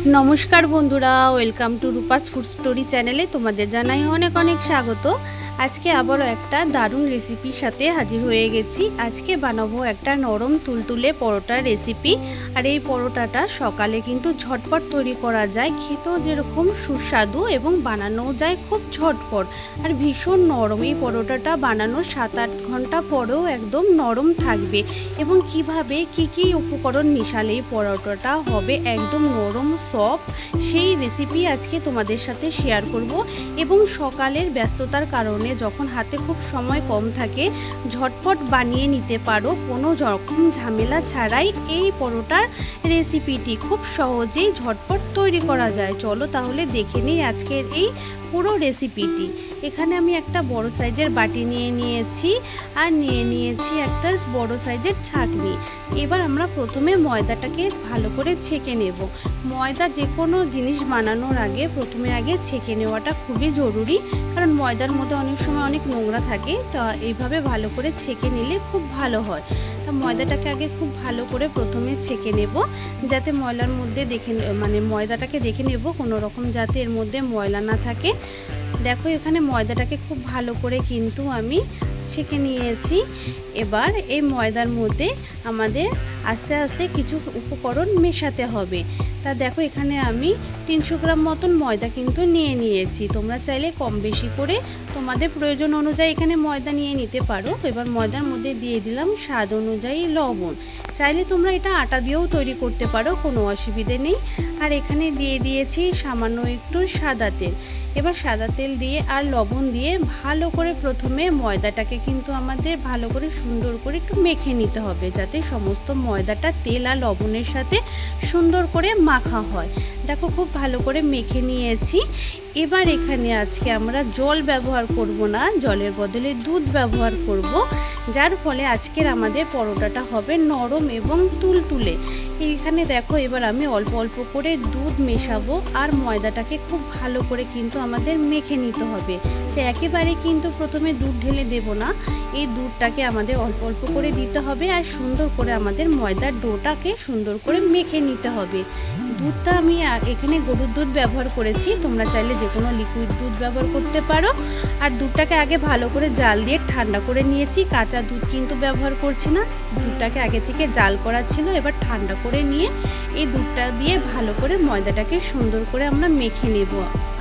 নমস্কার বন্ধুরা, welcome to Rupa's food story চ্যানেলে তোমাদের জানাই অনেক অনেক স্বাগত। আজকে আবারও একটা দারুণ রেসিপির সাথে হাজির হয়ে গেছি। আজকে বানাবো একটা নরম তুলতুলে পরোটার রেসিপি। আর এই পরোটাটা সকালে কিন্তু ঝটপট তৈরি করা যায়, খেতেও যেরকম সুস্বাদু এবং বানানোও যায় খুব ঝটপট আর ভীষণ নরম। এই পরোটাটা বানানোর 7-8 ঘন্টা পরেও একদম নরম থাকবে এবং কিভাবে কি উপকরণ মিশালে এই পরোটাটা হবে একদম নরম সফট, সেই রেসিপি আজকে তোমাদের সাথে শেয়ার করব। এবং সকালের ব্যস্ততার কারণে যখন হাতে খুব সময় কম থাকে ঝটপট বানিয়ে নিতে পারো কোনো রকম ঝামেলা ছাড়াই। এই পরোটার রেসিপিটি খুব সহজেই ঝটপট তৈরি করা যায়। চলো তাহলে দেখে নিই আজকের এই পুরো রেসিপিটি। এখানে আমি একটা বড় সাইজের বাটি নিয়ে নিয়েছি আর নিয়ে নিয়েছি একটা বড় সাইজের ছাঁকনি। এবার আমরা প্রথমে ময়দাটাকে ভালো করে ছেঁকে নেব। ময়দা যে কোনো জিনিস বানানোর আগে প্রথমে ছেঁকে নেওয়াটা খুবই জরুরি, কারণ ময়দার মধ্যে অনেক সময় অনেক নোংরা থাকে। তা এইভাবে ভালো করে ছেঁকে নিলে খুব ভালো হয়। তা ময়দাটাকে আগে খুব ভালো করে প্রথমে ছেঁকে নেব, যাতে ময়লার মধ্যে ময়দাটাকে দেখে নেব কোনো রকম যাতে এর মধ্যে ময়লা না থাকে। দেখো এখানে ময়দাটাকে খুব ভালো করে কিন্তু আমি ছেঁকে নিয়েছি। এবার এই ময়দার মধ্যে আমাদের আস্তে আস্তে কিছু উপকরণ মেশাতে হবে। তা দেখো এখানে আমি 300 গ্রাম মতন ময়দা কিন্তু নিয়ে নিয়েছি। তোমরা চাইলে কম বেশি করে তোমাদের প্রয়োজন অনুযায়ী এখানে ময়দা নিয়ে নিতে পারো। এবার ময়দার মধ্যে দিয়ে দিলাম স্বাদ অনুযায়ী লবণ। চাইলে তোমরা এটা আটা দিয়েও তৈরি করতে পারো, কোনো অসুবিধে নেই। আর এখানে দিয়ে দিয়েছি সামান্য একটু সাদা তেল। এবার সাদা তেল দিয়ে আর লবণ দিয়ে ভালো করে প্রথমে ময়দাটাকে কিন্তু আমাদের ভালো করে সুন্দর করে একটু মেখে নিতে হবে, যাতে সমস্ত ময়দাটা তেল আর লবণের সাথে সুন্দর করে মাখা হয়। দেখো খুব ভালো করে মেখে নিয়েছি। এবার এখানে আজকে আমরা জল ব্যবহার করব না, জলের বদলে দুধ ব্যবহার করব, যার ফলে আজকের আমাদের পরোটাটা হবে নরম এবং তুলতুলে। এইখানে দেখো এবার আমি অল্প অল্প করে দুধ মেশাবো আর ময়দাটাকে খুব ভালো করে কিন্তু আমাদের মেখে নিতে হবে। তো একেবারে কিন্তু প্রথমে দুধ ঢেলে দেব না, এই দুধটাকে আমাদের অল্প অল্প করে দিতে হবে আর সুন্দর করে আমাদের ময়দার ডোটাকে সুন্দর করে মেখে নিতে হবে। দুধটা আমি এখানে গরুর দুধ ব্যবহার করেছি, তোমরা চাইলে যে কোনো লিকুইড দুধ ব্যবহার করতে পারো। আর দুধটাকে আগে ভালো করে জাল দিয়ে ঠান্ডা করে নিয়েছি, কাঁচা দুধ কিন্তু ব্যবহার করছি না। দুধটাকে আগে থেকে জাল করা ছিল, এবার ঠান্ডা করে নিয়ে এই দুধটা দিয়ে ভালো করে ময়দাটাকে সুন্দর করে আমরা মেখে নেব।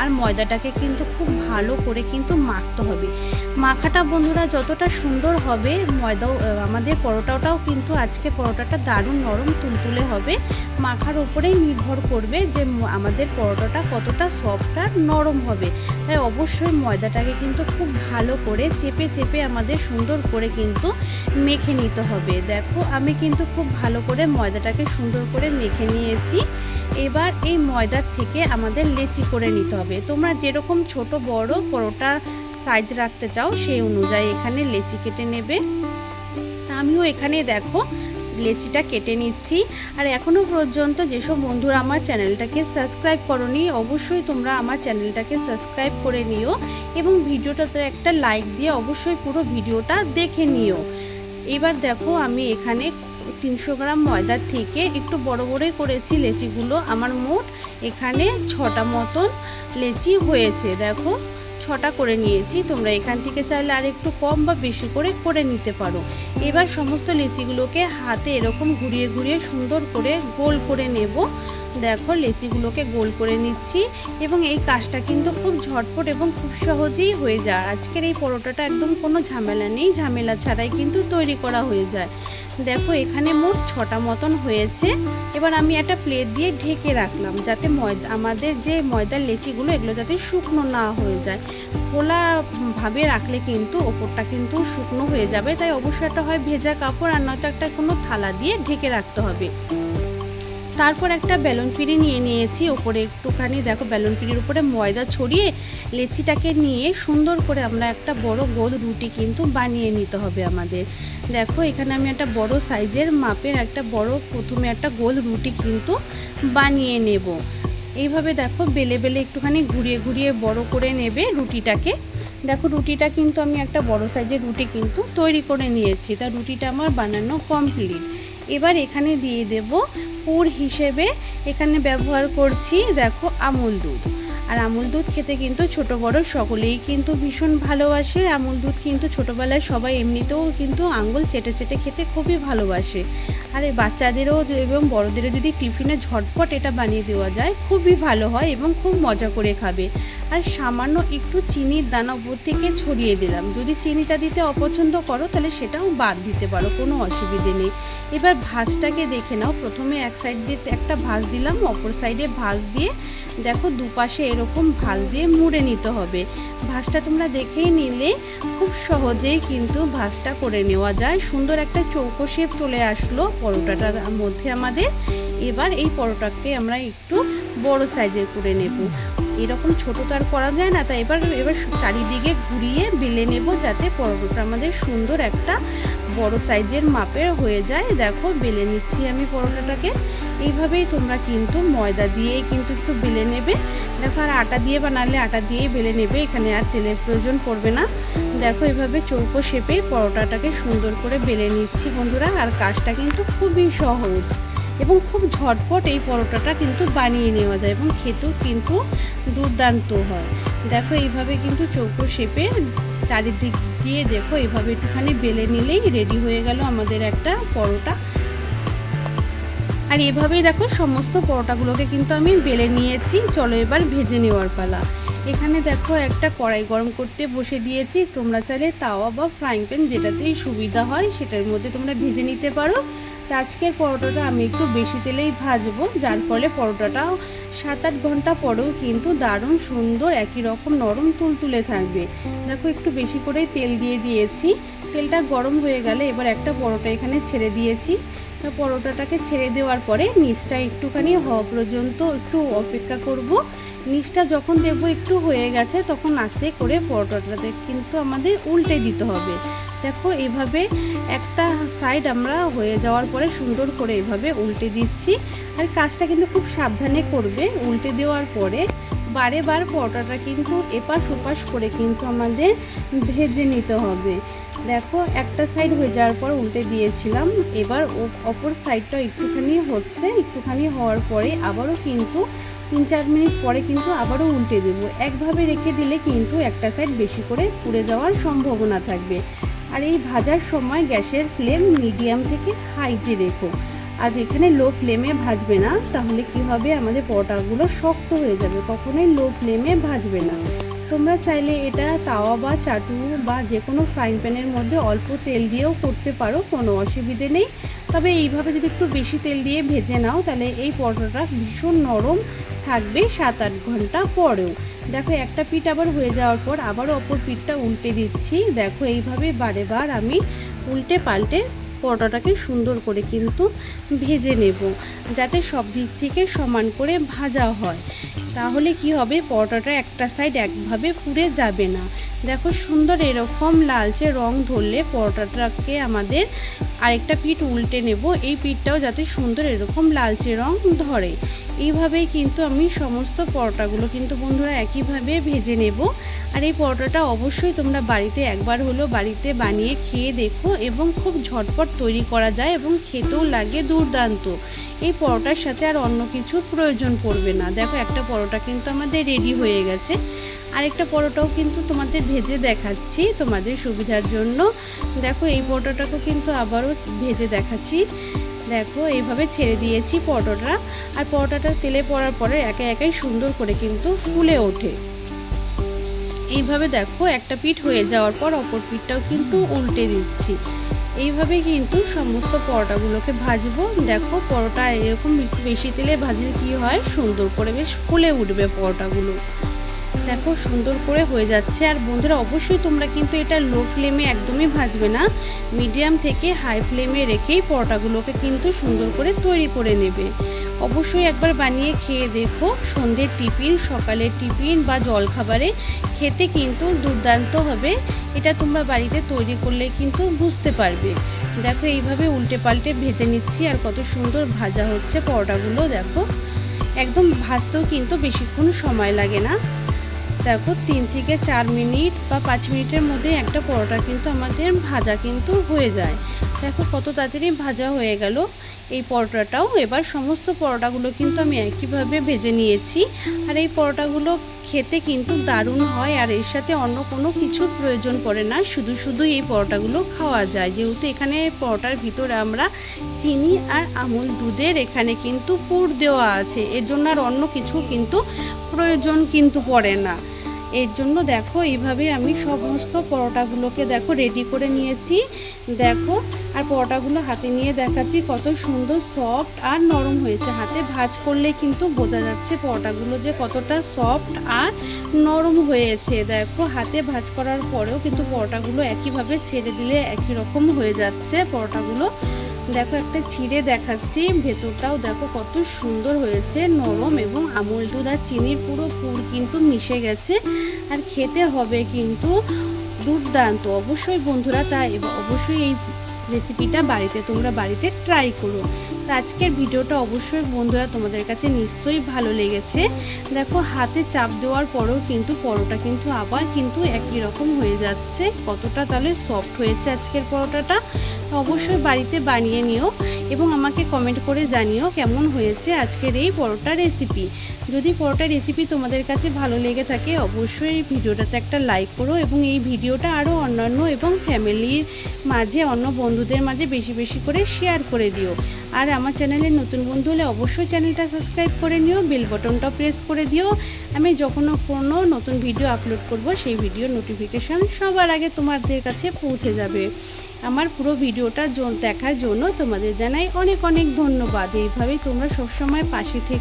আর ময়দাটাকে কিন্তু খুব ভালো করে কিন্তু মাখতে হবে। মাখাটা বন্ধুরা যতটা সুন্দর হবে ময়দাও আমাদের পরোটাটাও কিন্তু আজকে পরোটাটা দারুণ নরম তুলতুলে হবে। মাখার উপরেই নির্ভর করবে যে আমাদের পরোটাটা কতটা সফট আর নরম হবে। তাই অবশ্যই ময়দাটাকে কিন্তু খুব ভালো করে চেপে চেপে আমাদের সুন্দর করে কিন্তু মেখে নিতে হবে। দেখো আমি কিন্তু খুব ভালো করে ময়দাটাকে সুন্দর করে মেখে নিয়েছি। এবার এই ময়দার থেকে আমাদের লেচি করে নিতে হবে। তোমরা যেরকম ছোট বড় পরোটা সাইজ রাখতে চাও সেই অনুযায়ী এখানে লেচি কেটে নেবে। তা আমিও এখানে দেখো লেচিটা কেটে নিচ্ছি। আর এখনও পর্যন্ত যেসব বন্ধুরা আমার চ্যানেলটাকে সাবস্ক্রাইব করোনি অবশ্যই তোমরা আমার চ্যানেলটাকে সাবস্ক্রাইব করে নিও এবং ভিডিওটাতে একটা লাইক দিয়ে অবশ্যই পুরো ভিডিওটা দেখে নিও। এবার দেখো আমি এখানে 300 গ্রাম ময়দার থেকে একটু বড় বড়ই করেছি লেচিগুলো। আমার মোট এখানে 6টা মতন লেচি হয়েছে। দেখো 6টা করে নিয়েছি, তোমরা এখান থেকে চাইলে আর একটু কম বা বেশি করে নিতে পারো। এবার সমস্ত লেচিগুলোকে হাতে এরকম ঘুরিয়ে ঘুরিয়ে সুন্দর করে গোল করে নেব। দেখো লেচিগুলোকে গোল করে নিচ্ছি এবং এই কাজটা কিন্তু খুব ঝটপট এবং খুব সহজেই হয়ে যায়। আজকের এই পরোটাটা একদম কোনো ঝামেলা নেই, ঝামেলা ছাড়াই কিন্তু তৈরি করা হয়ে যায়। দেখো এখানে মোট 6টা মতন হয়েছে। এবার আমি একটা প্লেট দিয়ে ঢেকে রাখলাম, যাতে আমাদের যে ময়দার লেচিগুলো এগুলো যাতে শুকনো না হয়ে যায়। খোলা ভাবে রাখলে কিন্তু ওপরটা কিন্তু শুকনো হয়ে যাবে, তাই অবশ্যই একটা হয় ভেজা কাপড় আর নয়তো একটা কোনো থালা দিয়ে ঢেকে রাখতে হবে। তারপর একটা বেলুন পিঁড়ি নিয়ে নিয়েছি, ওপরে একটুখানি দেখো বেলুন পিঁড়ির উপরে ময়দা ছড়িয়ে লেচিটাকে নিয়ে সুন্দর করে আমরা একটা বড় গোল রুটি কিন্তু বানিয়ে নিতে হবে আমাদের। দেখো এখানে আমি একটা বড় সাইজের মাপের প্রথমে একটা গোল রুটি কিন্তু বানিয়ে নেব। এইভাবে দেখো বেলে বেলে একটুখানি ঘুরিয়ে ঘুরিয়ে বড় করে নেবে রুটিটাকে। দেখো রুটিটা কিন্তু আমি একটা বড় সাইজের রুটি কিন্তু তৈরি করে নিয়েছি। তা রুটিটা আমার বানানো কমপ্লিট। এবার এখানে দিয়ে দেব পুর হিসেবে, এখানে ব্যবহার করছি দেখো আমুল দুধ। আর আমুল দুধ খেতে কিন্তু ছোট বড় সকলেই কিন্তু ভীষণ ভালোবাসে। আমুল দুধ কিন্তু ছোটোবেলায় সবাই এমনিতেও কিন্তু আঙুল চেটে চেটে খেতে খুবই ভালোবাসে। আর এই বাচ্চাদেরও এবং বড়দেরও যদি টিফিনে ঝটপট এটা বানিয়ে দেওয়া যায় খুবই ভালো হয় এবং খুব মজা করে খাবে। আর সামান্য একটু চিনির দানা উপর থেকে ছড়িয়ে দিলাম। যদি চিনিটা দিতে অপছন্দ করো তাহলে সেটাও বাদ দিতে পারো, কোনো অসুবিধে নেই। এবার ভাঁজটাকে দেখে নাও। প্রথমে এক সাইড দিয়ে একটা ভাঁজ দিলাম, অপর সাইডে ভাঁজ দিয়ে দেখো দুপাশে এরকম ভাঁজ দিয়ে মুড়ে নিতে হবে। ভাঁজটা তোমরা দেখেই নিলে খুব সহজেই কিন্তু ভাঁজটা করে নেওয়া যায়। সুন্দর একটা চৌকো শেপ চলে আসলো পরোটাটার মধ্যে আমাদের। এবার এই পরোটাকে আমরা একটু বড় সাইজের করে নেব। এরকম ছোট তো আর করা যায় না, তাই এবার চারিদিকে ঘুরিয়ে বেলে নেব যাতে পরোটাটা আমাদের সুন্দর একটা বড় সাইজের মাপের হয়ে যায়। দেখো বেলে নিচ্ছি আমি পরোটাটাকে। এইভাবেই তোমরা কিন্তু ময়দা দিয়ে কিন্তু একটু বেলে নেবে। দেখো আর আটা দিয়ে বানালে আটা দিয়েই বেলে নেবে, এখানে আর তেলের প্রয়োজন পড়বে না। দেখো এইভাবে চৌকো শেপে পরোটাটাকে সুন্দর করে বেলে নিচ্ছি বন্ধুরা। আর কাজটা কিন্তু খুবই সহজ এবং খুব ঝটপট এই পরোটাটা কিন্তু বানিয়ে নেওয়া যায় এবং খেতেও কিন্তু দুর্দান্ত হয়। দেখো এইভাবে কিন্তু চৌকো শেপে চারিদিক দিয়ে দেখো এইভাবে একটুখানি বেলে নিলেই রেডি হয়ে গেল আমাদের একটা পরোটা। আর এভাবেই দেখো সমস্ত পরোটাগুলোকে কিন্তু আমি বেলে নিয়েছি। চলো এবার ভেজে নেওয়ার পালা। এখানে দেখো একটা কড়াই গরম করতে বসে দিয়েছি। তোমরা চাইলে তাওয়া বা ফ্রাইং প্যান যেটাতেই সুবিধা হয় সেটার মধ্যে তোমরা ভেজে নিতে পারো। তো আজকের পরোটাটা আমি একটু বেশি তেলেই ভাজবো, যার ফলে পরোটাটাও 7-8 ঘন্টা পরেও কিন্তু দারুণ সুন্দর একই রকম নরম তুলতুলে থাকবে। দেখো একটু বেশি করেই তেল দিয়ে দিয়েছি। তেলটা গরম হয়ে গেলে এবার একটা পরোটা এখানে ছেড়ে দিয়েছি। তো পরোটাটাকে ছেড়ে দেওয়ার পরে নিচটা একটুখানি হওয়া পর্যন্ত একটু অপেক্ষা করব। নিচটা যখন দেখবো একটু হয়ে গেছে তখন আস্তে করে পরোটাটাতে কিন্তু আমাদের উল্টে দিতে হবে। দেখো এভাবে একটা সাইড আমরা হয়ে যাওয়ার পরে সুন্দর করে এভাবে উল্টে দিচ্ছি। আর কাজটা কিন্তু খুব সাবধানে করবে। উল্টে দেওয়ার পরে বারে বার পরোটাটা কিন্তু এপাশ ওপাশ করে কিন্তু আমাদের ভেজে নিতে হবে। দেখো একটা সাইড হয়ে যাওয়ার পর উল্টে দিয়েছিলাম, এবার অপর সাইডটা একটুখানি হওয়ার পরে আবারও কিন্তু 3-4 মিনিট পরে কিন্তু আবারও উল্টে দেবো। একভাবে রেখে দিলে কিন্তু একটা সাইড বেশি করে পুড়ে যাওয়ার সম্ভাবনা থাকবে। আর এই ভাজার সময় গ্যাসের ফ্লেম মিডিয়াম থেকে হাইতে রেখো। আর এখানে লো ফ্লেমে ভাজবে না, তাহলে কি হবে আমাদের পরোটাগুলো শক্ত হয়ে যাবে। কখনোই লো ফ্লেমে ভাজবে না। তোমরা চাইলে এটা তাওয়া বা চাটু বা যে কোনো ফ্রাইং প্যানের মধ্যে অল্প তেল দিয়েও করতে পারো, কোনো অসুবিধে নেই। তবে এইভাবে যদি একটু বেশি তেল দিয়ে ভেজে নাও তাহলে এই পরোটাটা ভীষণ নরম থাকবে 7-8 ঘন্টা পরেও। দেখো একটা পিঠ আবার হয়ে যাওয়ার পর আবারও অপর পিঠটা উল্টে দিচ্ছি। দেখো এইভাবে বারে বার আমি উল্টে পাল্টে পরোটাটাকে সুন্দর করে কিন্তু ভেজে নেব, যাতে সব দিক থেকে সমান করে ভাজা হয়। তাহলে কি হবে, পরোটাটা একটা সাইড একভাবে পুড়ে যাবে না। দেখো সুন্দর এরকম লালচে রং ধরলে পরোটাটাকে আমাদের আরেকটা পিঠ উল্টে নেব। এই পিঠটাও যাতে সুন্দর এরকম লালচে রং ধরে। এইভাবেই কিন্তু আমি সমস্ত পরোটাগুলো কিন্তু বন্ধুরা একইভাবে ভেজে নেব। আর এই পরোটাটা অবশ্যই তোমরা বাড়িতে একবার হলো বাড়িতে বানিয়ে খেয়ে দেখো, এবং খুব ঝটপট তৈরি করা যায় এবং খেতেও লাগে দুর্দান্ত। এই পরোটার সাথে আর অন্য কিছু প্রয়োজন পড়বে না। দেখো একটা পরোটা কিন্তু আমাদের রেডি হয়ে গেছে। আরেকটা পরোটাও কিন্তু তোমাদের ভেজে দেখাচ্ছি তোমাদের সুবিধার জন্য। দেখো এই পরোটাটাকেও কিন্তু আবারও ভেজে দেখাচ্ছি। দেখো এইভাবে ছেড়ে দিয়েছি পরোটাটা। আর পরোটাটা তেলে পড়ার পরে একে একাই সুন্দর করে কিন্তু ফুলে ওঠে। এইভাবে দেখো একটা পিঠ হয়ে যাওয়ার পর অপর পিঠটাও কিন্তু উল্টে দিচ্ছি। এইভাবে কিন্তু সমস্ত পরোটাগুলোকে ভাজবো। দেখো পরোটা এরকম একটু বেশি তেলে ভাজলে কি হয়, সুন্দর করে বেশ ফুলে উঠবে পরোটাগুলো। দেখো সুন্দর করে হয়ে যাচ্ছে। আর বন্ধুরা অবশ্যই তোমরা কিন্তু এটা লো ফ্লেমে একদমই ভাজবে না, মিডিয়াম থেকে হাই ফ্লেমে রেখেই পরোটাগুলোকে কিন্তু সুন্দর করে তৈরি করে নেবে। অবশ্যই একবার বানিয়ে খেয়ে দেখো। সন্ধ্যের টিফিন, সকালের টিফিন বা জলখাবারে খেতে কিন্তু দুর্দান্ত হবে। এটা তোমরা বাড়িতে তৈরি করলে কিন্তু বুঝতে পারবে। দেখো এইভাবে উল্টে পাল্টে ভেজে নিচ্ছি। আর কত সুন্দর ভাজা হচ্ছে পরোটাগুলো। দেখো একদম ভাজতেও কিন্তু বেশিক্ষণ সময় লাগে না। দেখো 3 থেকে 4 মিনিট বা 5 মিনিটের মধ্যে একটা পরোটা কিন্তু আমাদের ভাজা কিন্তু হয়ে যায়। দেখো কত তাড়াতাড়ি ভাজা হয়ে গেল এই পরোটাটাও। এবার সমস্ত পরোটাগুলো কিন্তু আমি একইভাবে ভেজে নিয়েছি। আর এই পরোটাগুলো খেতে কিন্তু দারুণ হয়, আর এর সাথে অন্য কোনো কিছুর প্রয়োজন পড়ে না, শুধু শুধু এই পরোটাগুলো খাওয়া যায়। যেহেতু এখানে পরোটার ভিতরে আমরা চিনি আর আমুল দুধের এখানে কিন্তু পুর দেওয়া আছে, এর জন্য আর অন্য কিছু কিন্তু প্রয়োজন কিন্তু পড়ে না। এর জন্য দেখো এইভাবে আমি সমস্ত পরোটাগুলোকে দেখো রেডি করে নিয়েছি। দেখো আর পরোটাগুলো হাতে নিয়ে দেখাচ্ছি কত সুন্দর সফট আর নরম হয়েছে। হাতে ভাঁজ করলে কিন্তু বোঝা যাচ্ছে পরোটাগুলো যে কতটা সফট আর নরম হয়েছে। দেখো হাতে ভাঁজ করার পরেও কিন্তু পরোটাগুলো একইভাবে ছেড়ে দিলে একই রকম হয়ে যাচ্ছে পরোটাগুলো। দেখো একটা ছিঁড়ে দেখাচ্ছি, ভেতরটাও দেখো কত সুন্দর হয়েছে, নরম, এবং আমুল দুধ আর চিনির পুরো পুর কিন্তু মিশে গেছে। আর খেতে হবে কিন্তু দুর্দান্ত। অবশ্যই বন্ধুরা তাই অবশ্যই এই রেসিপিটা তোমরা বাড়িতে ট্রাই করো। তো আজকের ভিডিওটা অবশ্যই বন্ধুরা তোমাদের কাছে নিশ্চয়ই ভালো লেগেছে। দেখো হাতে চাপ দেওয়ার পরেও কিন্তু পরোটা কিন্তু আবার কিন্তু একই রকম হয়ে যাচ্ছে। কতটা তাহলে সফট হয়েছে আজকের পরোটাটা। অবশ্যই বাড়িতে বানিয়ে নিও এবং আমাকে কমেন্ট করে জানিও কেমন হয়েছে আজকের এই পরোটা রেসিপি। যদি পরোটা রেসিপি তোমাদের কাছে ভালো লেগে থাকে অবশ্যই এই ভিডিওটাতে একটা লাইক করো, এবং এই ভিডিওটা আরও অন্যান্য এবং ফ্যামিলির মাঝে, অন্য বন্ধুদের মাঝে বেশি বেশি করে শেয়ার করে দিও। আর আমার চ্যানেলে নতুন বন্ধু হলে অবশ্যই চ্যানেলটা সাবস্ক্রাইব করে নিও, বেল বাটনটা প্রেস করে দিও। আমি যখন কোনো নতুন ভিডিও আপলোড করব সেই ভিডিও নোটিফিকেশান সবার আগে তোমাদের কাছে পৌঁছে যাবে। আমার পুরো ভিডিওটা দেখার জন্য তোমাদের জানাই অনেক অনেক ধন্যবাদ। এইভাবেই তোমরা সবসময় পাশে থেকে